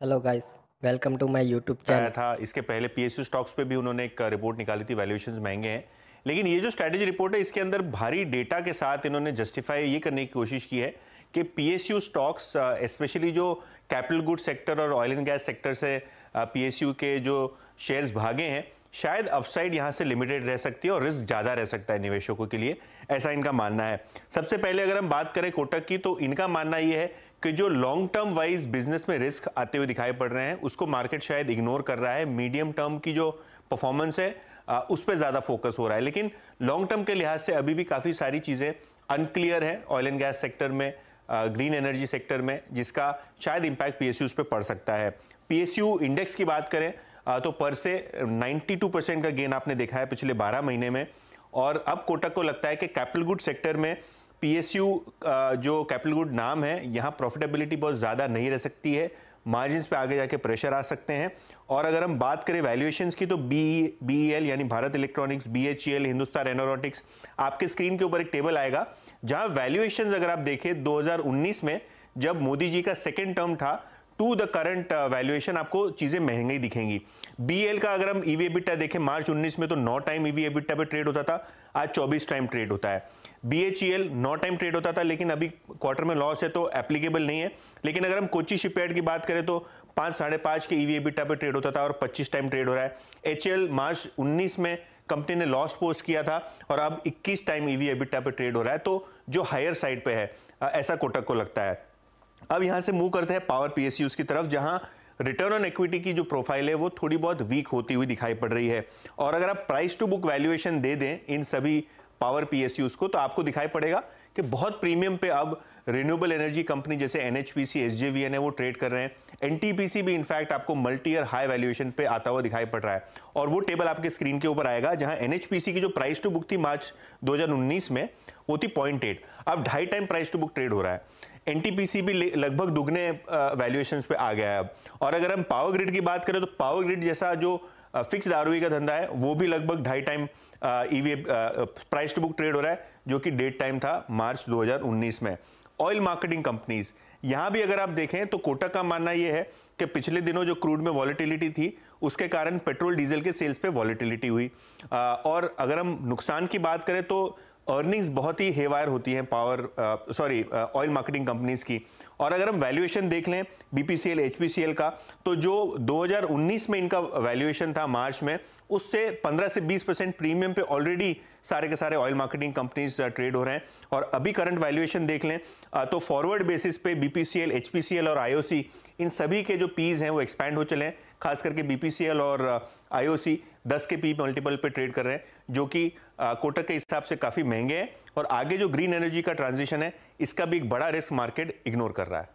Hello guys, welcome to my YouTube आया channel. था। इसके पहले पीएसयू स्टॉक्स पे भी उन्होंने एक रिपोर्ट निकाली थी, वैल्यूएशंस महंगे हैं। लेकिन ये जो स्ट्रैटेजी रिपोर्ट है, इसके अंदर भारी डेटा के साथ इन्होंने जस्टिफाई ये करने की कोशिश की है कि पीएसयू स्टॉक्स, स्पेशली जो कैपिटल गुड सेक्टर और ऑयल एंड गैस सेक्टर से पीएसयू के जो शेयर्स भागे हैं, शायद अपसाइड यहाँ से लिमिटेड रह सकती है और रिस्क ज़्यादा रह सकता है निवेशकों के लिए, ऐसा इनका मानना है। सबसे पहले अगर हम बात करें कोटक की, तो इनका मानना ये है कि जो लॉन्ग टर्म वाइज बिजनेस में रिस्क आते हुए दिखाई पड़ रहे हैं, उसको मार्केट शायद इग्नोर कर रहा है। मीडियम टर्म की जो परफॉर्मेंस है उस पर ज़्यादा फोकस हो रहा है। लेकिन लॉन्ग टर्म के लिहाज से अभी भी काफ़ी सारी चीज़ें अनक्लियर है ऑयल एंड गैस सेक्टर में, ग्रीन एनर्जी सेक्टर में, जिसका शायद इंपैक्ट पीएसयूज पे पड़ सकता है। पीएसयू इंडेक्स की बात करें तो पर से 92% का गेन आपने देखा है पिछले 12 महीने में। और अब कोटक को लगता है कि कैपिटल गुड सेक्टर में पीएसयू जो कैपिटल गुड नाम है, यहाँ प्रॉफिटेबिलिटी बहुत ज़्यादा नहीं रह सकती है, मार्जिन्स पे आगे जाके प्रेशर आ सकते हैं। और अगर हम बात करें वैल्यूएशंस की, तो बीईएल यानी Bharat electronics, BHEL, Hindustan aeronautics, आपके स्क्रीन के ऊपर एक टेबल आएगा जहां वैल्यूएशंस अगर आप देखें 2019 में जब मोदी जी का सेकेंड टर्म था टू द करंट वैल्यूएशन, आपको चीजें महंगी दिखेंगी। बीएल का अगर हम ईवी एबिटा देखें, मार्च 19 में तो 9 टाइम ईवी एबिटा पे ट्रेड होता था, आज 24 टाइम ट्रेड होता है। बीएचईएल 9 टाइम ट्रेड होता था, लेकिन अभी क्वार्टर में लॉस है तो एप्लीकेबल नहीं है। लेकिन अगर हम कोची शिपयार्ड की बात करें तो 5 साढ़े 5 के ईवी एबिटा पे ट्रेड होता था और 25 टाइम ट्रेड हो रहा है। एचएल मार्च 19 में कंपनी ने लॉस पोस्ट किया था और अब 21 टाइम ईवी एबिटा पे ट्रेड हो रहा है, तो जो हायर साइड पे है, ऐसा कोटक को लगता है। अब यहां से मूव करते हैं पावर पीएसयूज की तरफ, जहां रिटर्न ऑन इक्विटी की जो प्रोफाइल है वो थोड़ी बहुत वीक होती हुई दिखाई पड़ रही है। और अगर आप प्राइस टू बुक वैल्यूएशन दे दें इन सभी पावर पीएसयूज को, तो आपको दिखाई पड़ेगा कि बहुत प्रीमियम पे अब रिन्यूएबल एनर्जी कंपनी जैसे एनएचपीसी, एसजेवीएन है, वो ट्रेड कर रहे हैं। एनटीपीसी भी इनफैक्ट आपको मल्टी ईयर हाई वैल्यूएशन पे आता हुआ दिखाई पड़ रहा है। और वो टेबल आपके स्क्रीन के ऊपर आएगा, जहां एनएचपीसी की जो प्राइस टू बुक थी मार्च 2019 में, वो थी 0.8, अब 2.5 time price to book trade हो रहा है। एनटीपीसी भी लगभग दुगने वैल्यूएशंस पे आ गया है अब। और अगर हम पावर ग्रिड की बात करें, तो पावर ग्रिड जैसा जो फिक्स्ड आरओई का धंधा है, वो भी लगभग 2.5 time EV price to book trade हो रहा है, जो कि डेट टाइम था मार्च 2019 में। ऑयल मार्केटिंग कंपनीज, यहां भी अगर आप देखें तो कोटक का मानना यह है कि पिछले दिनों जो क्रूड में वॉलेटिलिटी थी, उसके कारण पेट्रोल डीजल के सेल्स पे वॉलेटिलिटी हुई। और अगर हम नुकसान की बात करें तो अर्निंग्स बहुत ही हेवायर होती हैं ऑयल मार्केटिंग कंपनीज की। और अगर हम वैल्यूएशन देख लें बीपीसीएल, एचपीसीएल का, तो जो 2019 में इनका वैल्यूएशन था मार्च में, उससे 15 से 20% प्रीमियम पे ऑलरेडी सारे के सारे ऑयल मार्केटिंग कंपनीज ट्रेड हो रहे हैं। और अभी करंट वैल्यूएशन देख लें तो फॉरवर्ड बेसिस पे बीपीसीएल, एचपीसीएल और आईओसी, इन सभी के जो पीज हैं वो एक्सपैंड हो चले हैं। खास करके बीपीसीएल और आईओसी 10 के पी मल्टीपल पे ट्रेड कर रहे हैं, जो कि कोटक के हिसाब से काफी महंगे हैं। और आगे जो ग्रीन एनर्जी का ट्रांजिशन है, इसका भी एक बड़ा रिस्क मार्केट इग्नोर कर रहा है।